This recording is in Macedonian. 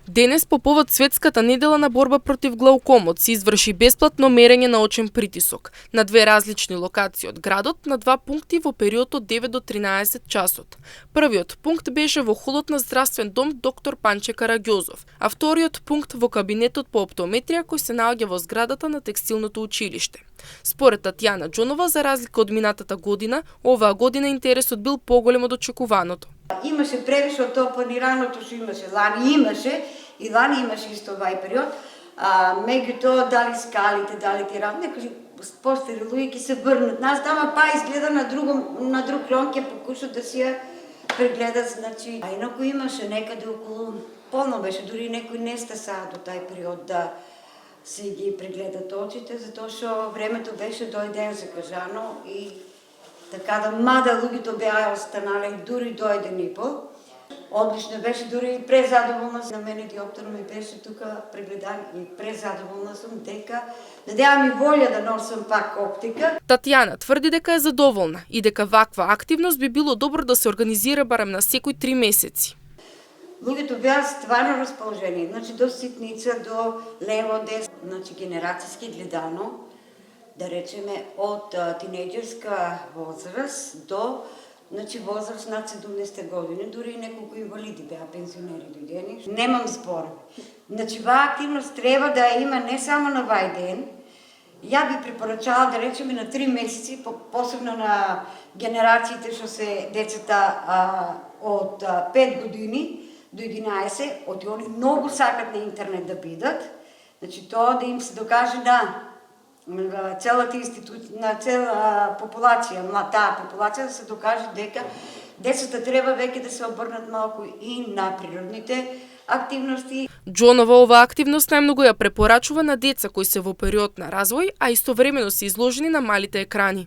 Денес по повод Светската недела на борба против глаукомот се изврши бесплатно мерење на очен притисок на две различни локации од градот на два пункти во период од 9 до 13 часот. Првиот пункт беше во холот на здравствен дом доктор Панче Караѓозов, а вториот пункт во кабинетот по оптометрија кој се наоѓа во зградата на текстилното училиште. Според Татјана Џонова, за разлика од минатата година, оваа година интересот бил поголем од очекуваното. Имаше превише од тоа планираното што имаше. Лани имаше исто овај период. Меѓутоа, дали скалите, дали ти некои постари луѓе ќе се врнат. Нас тама па изгледа на друг район ќе покушат да си ја прегледат, значи. А инаку имаше некаде околу полно беше, дури некои не стасаа до тај период да се ги прегледат очите, затоа што времето беше дојден закажано и така да мада луѓето беа останале дури до 1,5. Одлично беше, дури и презадоволна на мене диоптор ми беше тука прегледан и презадоволна сум дека надевам и волја да носам пак оптика. Татјана тврди дека е задоволна и дека ваква активност би било добро да се организира барем на секој 3 месеци. Луѓето беа стварно расположени, значи до ситница, до лево, десно, значи генерацијски гледано, да речеме од тинејџерска возраст до возраст над 70 години, дури и неколку инвалиди беа пензионери дојдени. Немам збор. Значи, ваа активност треба да има не само на вај ден. Ја би препорачала да речеме на 3 месеци, посебно на генерациите што се децата од 5 години до 11, оти они многу сакат на интернет да бидат. Значи, тоа да им се докаже на целата институција, на цела популација, таа популација да се докаже дека децата треба веќе да се обрнат малку и на природните активности. Џонова оваа активност најмногу ја препорачува на деца кои се во период на развој, а истовремено се изложени на малите екрани.